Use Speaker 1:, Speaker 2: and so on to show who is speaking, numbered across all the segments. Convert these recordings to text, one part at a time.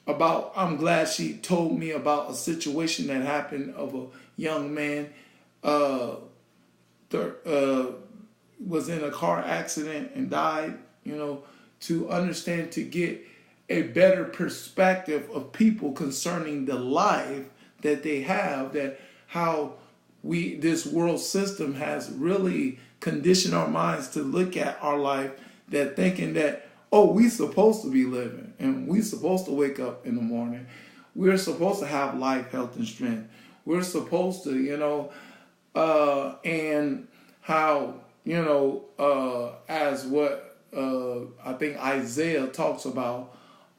Speaker 1: about, I'm glad she told me about a situation that happened of a young man was in a car accident and died, to understand, to get a better perspective of people concerning the life that they have, that how this world system has really conditioned our minds to look at our life, that thinking that, oh, we supposed to be living and we supposed to wake up in the morning. We're supposed to have life, health, and strength. We're supposed to, and how, as what I think Isaiah talks about,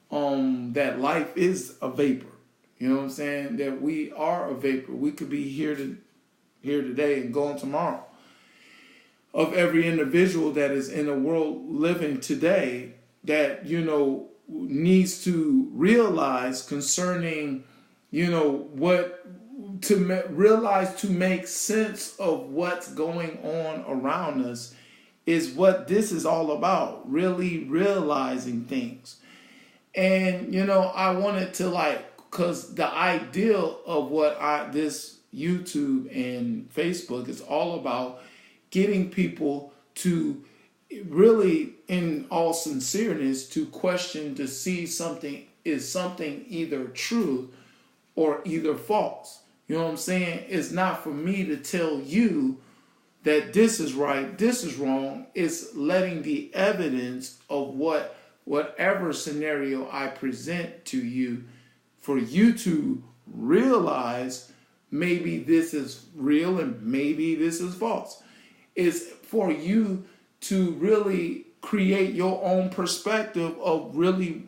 Speaker 1: that life is a vapor. You know what I'm saying? That we are a vapor. We could be here today and gone tomorrow. Of every individual that is in the world living today, that, needs to realize concerning, what to realize, to make sense of what's going on around us, is what this is all about. Really realizing things. And, I wanted to because the ideal of what this YouTube and Facebook is all about, getting people to really, in all sincereness, to question, to see something either true or either false. You know what I'm saying? It's not for me to tell you that this is right, this is wrong. It's letting the evidence of whatever scenario I present to you, for you to realize maybe this is real and maybe this is false. It's for you to really create your own perspective of really,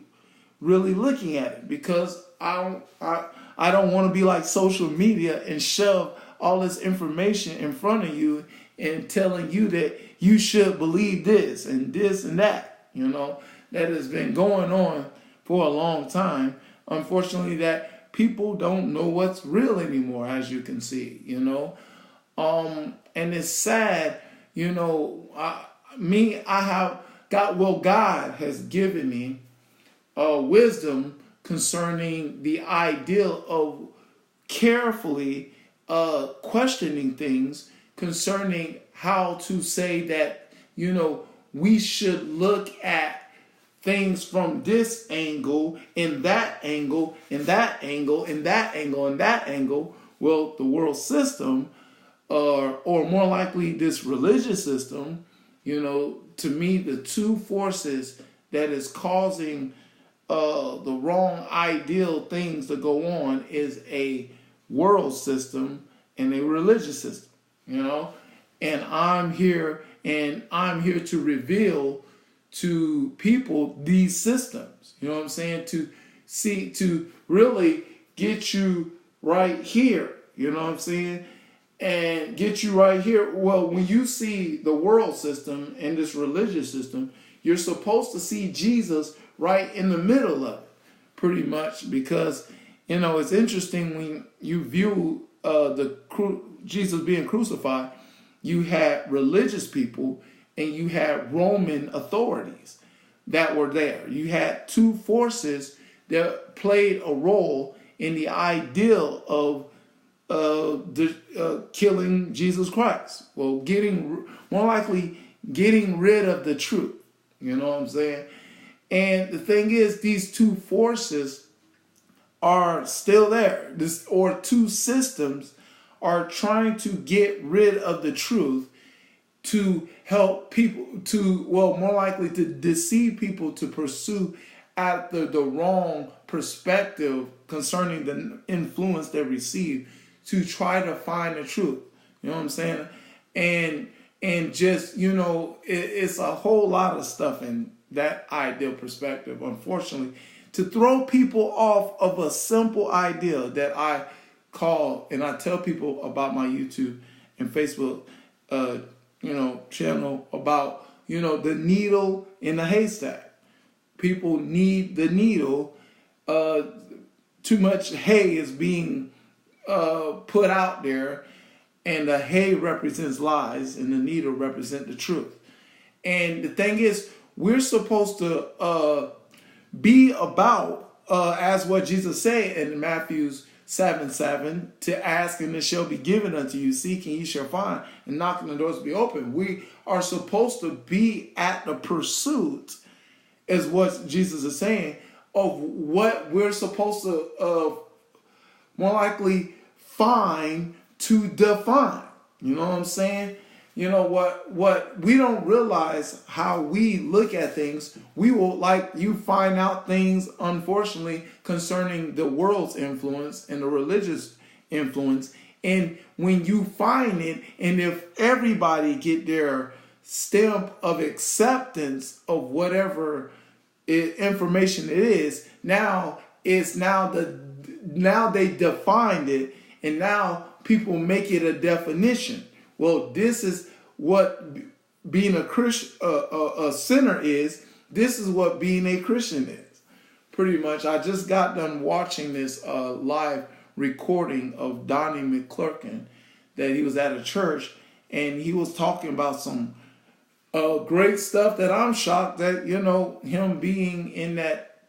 Speaker 1: really looking at it. Because I don't want to be like social media and shove all this information in front of you and telling you that you should believe this and that, that has been going on for a long time. Unfortunately, that people don't know what's real anymore, as you can see, and it's sad, God has given me wisdom concerning the ideal of carefully questioning things concerning how to say that, we should look at things from this angle, in that angle, in that angle, in that angle, in that angle. Well, the world system, or more likely this religious system, to me, the two forces that is causing the wrong ideal things to go on is a world system and a religious system, and I'm here to reveal to people these systems, you know what I'm saying, to really get you right here, you know what I'm saying, and get you right here. Well, when you see the world system and this religious system, you're supposed to see Jesus right in the middle of it, pretty much, because, it's interesting when you view Jesus being crucified, you had religious people and you had Roman authorities that were there. You had two forces that played a role in the ideal of killing Jesus Christ. Well, more likely getting rid of the truth. You know what I'm saying? And the thing is, these two forces are still there. Or two systems are trying to get rid of the truth to help people more likely to deceive people to pursue at the wrong perspective concerning the influence they receive, to try to find the truth. You know what I'm saying? And just, it's a whole lot of stuff in that ideal perspective, unfortunately, to throw people off of a simple idea that I call, and I tell people about my YouTube and Facebook channel about, the needle in the haystack. People need the needle. Too much hay is being put out there, and the hay represents lies and the needle represents the truth. And the thing is, we're supposed to be about as what Jesus said in Matthew 7:7, to ask and it shall be given unto you, seek and ye shall find, and knocking the doors will be open. We are supposed to be at the pursuit, is what Jesus is saying, of what we're supposed to more likely find to define. You know what I'm saying? You know what we don't realize how we look at things. We will, like, you find out things, unfortunately, concerning the world's influence and the religious influence. And when you find it, and if everybody get their stamp of acceptance of whatever information it is, now they defined it, and now people make it a definition. Well, this is what being a Christian, a sinner is. This is what being a Christian is. Pretty much. I just got done watching this live recording of Donnie McClurkin, that he was at a church, and he was talking about some great stuff that I'm shocked that, him being in that,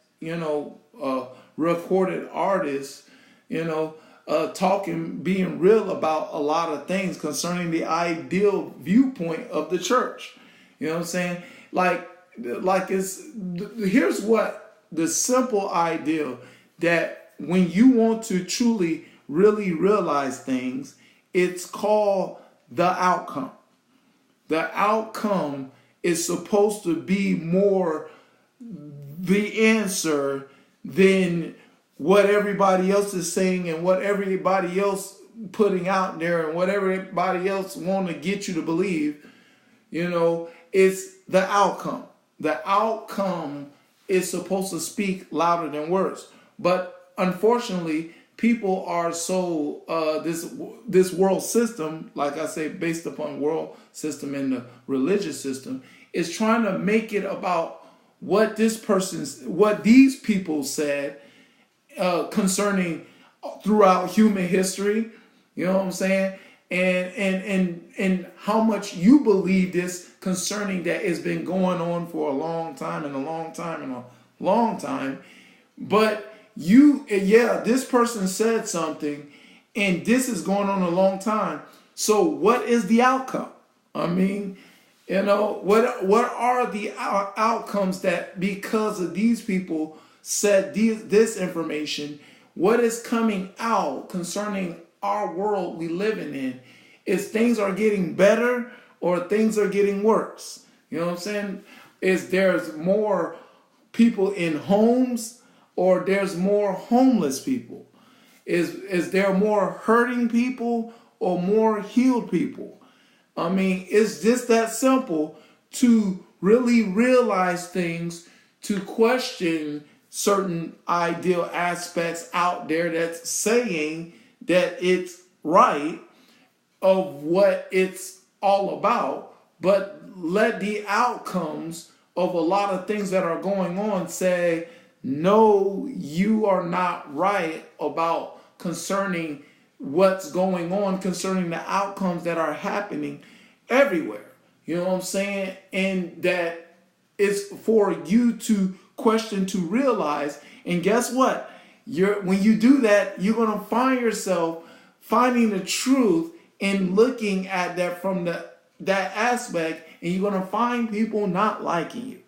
Speaker 1: recorded artist, talking, being real about a lot of things concerning the ideal viewpoint of the church. You know what I'm saying? Like here's what the simple ideal, that when you want to truly, really realize things, it's called the outcome. The outcome is supposed to be more the answer than what everybody else is saying and what everybody else putting out there and what everybody else want to get you to believe. It's the outcome. The outcome is supposed to speak louder than words. But unfortunately, people are so this world system, like I say, based upon world system and the religious system, is trying to make it about what these people said concerning throughout human history. You know what I'm saying? And how much you believe this concerning that it's been going on for a long time and a long time and a long time. But this person said something and this is going on a long time. So what is the outcome? I mean, what are the outcomes that because of these people said this information, what is coming out concerning our world we living in? Is things are getting better or things are getting worse? You know what I'm saying? Is there's more people in homes or there's more homeless people? Is there more hurting people or more healed people? I mean, it's just that simple to really realize things, to question certain ideal aspects out there that's saying that it's right of what it's all about, but let the outcomes of a lot of things that are going on say, no, you are not right about concerning what's going on, concerning the outcomes that are happening everywhere. You know what I'm saying? And that it's for you to question, to realize. And guess what? When you do that, you're going to find yourself finding the truth and looking at that from that aspect, and you're going to find people not liking you.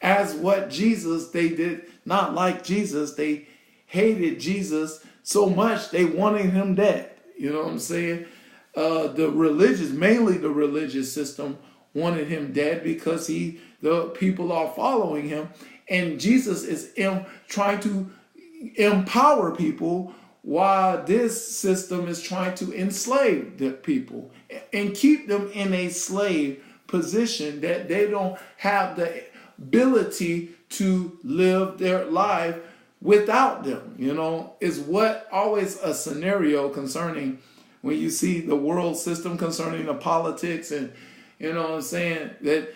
Speaker 1: As what Jesus, they did not like Jesus. They hated Jesus so much they wanted him dead. You know what I'm saying? Mainly the religious system wanted him dead because the people are following him. And Jesus is trying to empower people while this system is trying to enslave the people and keep them in a slave position that they don't have the ability to live their life without them. Is what always a scenario concerning when you see the world system concerning the politics, and you know what I'm saying, that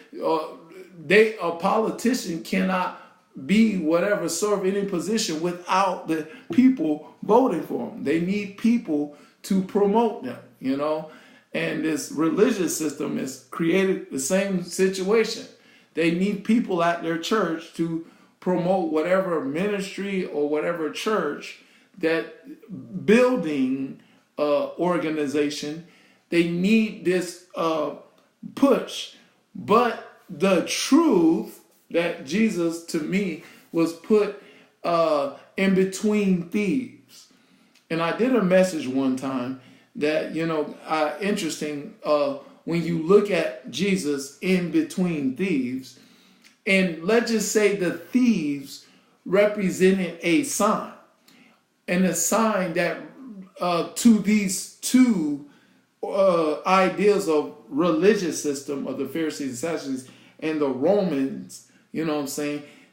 Speaker 1: a politician cannot be whatever, serve any position without the people voting for them. They need people to promote them, and this religious system has created the same situation. They need people at their church to promote whatever ministry or whatever church, that building organization, they need this push. But the truth that Jesus, to me, was put in between thieves. And I did a message one time that, interesting, when you look at Jesus in between thieves, and let's just say the thieves represented a sign. And a sign that to these two ideas of religious system of the Pharisees and Sadducees and the Romans,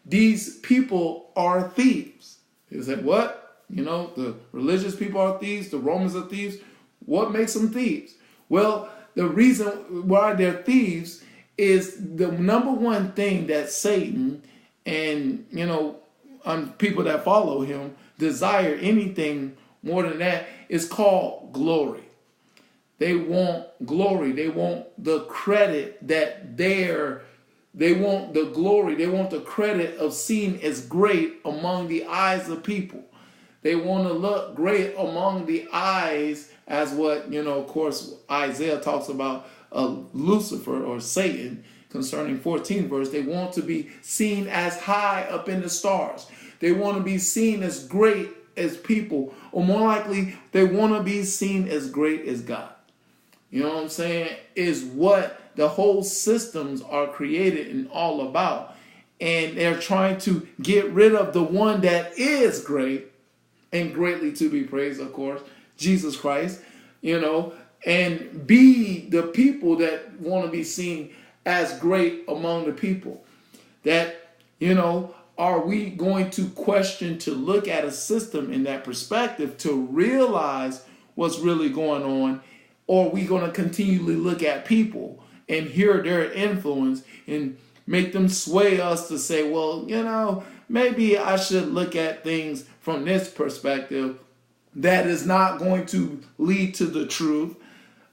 Speaker 1: these people are thieves. He said, what? The religious people are thieves, the Romans are thieves. What makes them thieves? Well, the reason why they're thieves is the number one thing that Satan and, people that follow him desire anything more than that is called glory. They want glory. They want the credit that they want the glory. They want the credit of seen as great among the eyes of people. They want to look great among the eyes as what, of course, Isaiah talks about Lucifer or Satan concerning 14th verse. They want to be seen as high up in the stars. They want to be seen as great as people, or more likely, they want to be seen as great as God. You know what I'm saying? Is what the whole systems are created and all about. And they're trying to get rid of the one that is great and greatly to be praised, of course, Jesus Christ, and be the people that want to be seen as great among the people. That, are we going to question, to look at a system in that perspective to realize what's really going on? Or are we going to continually look at people and hear their influence and make them sway us to say, well, maybe I should look at things from this perspective that is not going to lead to the truth,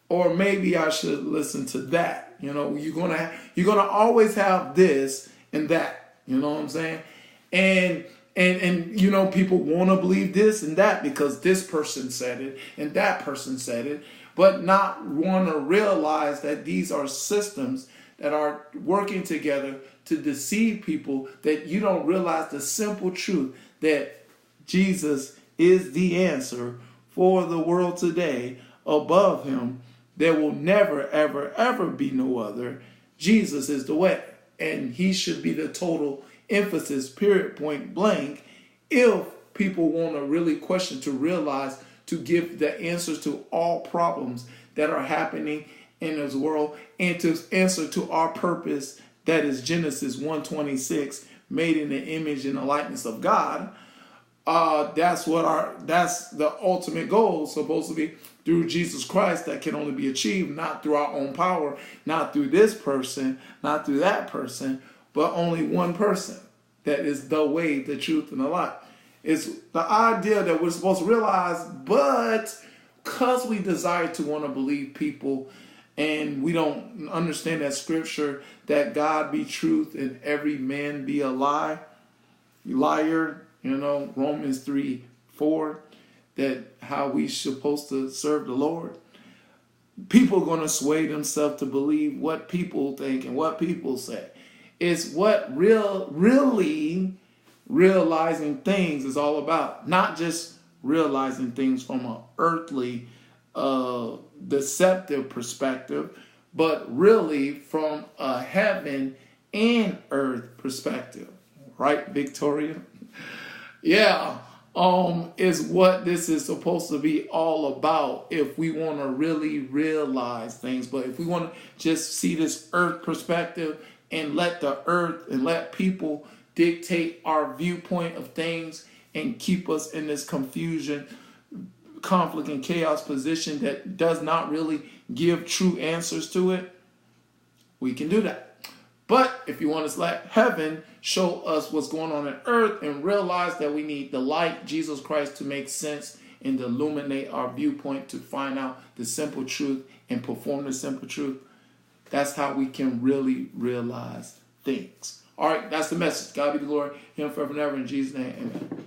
Speaker 1: or maybe I should listen to that. You're gonna always have this and that. You know what I'm saying? And people want to believe this and that because this person said it and that person said it, but not want to realize that these are systems that are working together to deceive people, that you don't realize the simple truth that Jesus is the answer for the world today. Above him, there will never, ever, ever be no other. Jesus is the way. And he should be the total emphasis, period, point blank, if people want to really question, to realize, to give the answers to all problems that are happening in this world, and to answer to our purpose, that is Genesis 1:26, made in the image and the likeness of God. That's the ultimate goal, supposed to be through Jesus Christ, that can only be achieved not through our own power, not through this person, not through that person, but only one person that is the way, the truth, and the life. It's the idea that we're supposed to realize, but because we desire to want to believe people and we don't understand that scripture, that God be truth and every man be a liar, Romans 3:4, that how we supposed to serve the Lord. People are going to sway themselves to believe what people think and what people say. It's what really realizing things is all about. Not just realizing things from an earthly, deceptive perspective, but really from a heaven and earth perspective. Right, Victoria? Yeah. Is what this is supposed to be all about if we want to really realize things. But if we want to just see this earth perspective and let the earth and let people dictate our viewpoint of things and keep us in this confusion, conflict, and chaos position that does not really give true answers to it, we can do that. But if you want to let heaven show us what's going on earth and realize that we need the light, Jesus Christ, to make sense and to illuminate our viewpoint, to find out the simple truth and perform the simple truth, that's how we can really realize things. All right, that's the message. God be the glory. Him forever and ever. In Jesus' name, amen.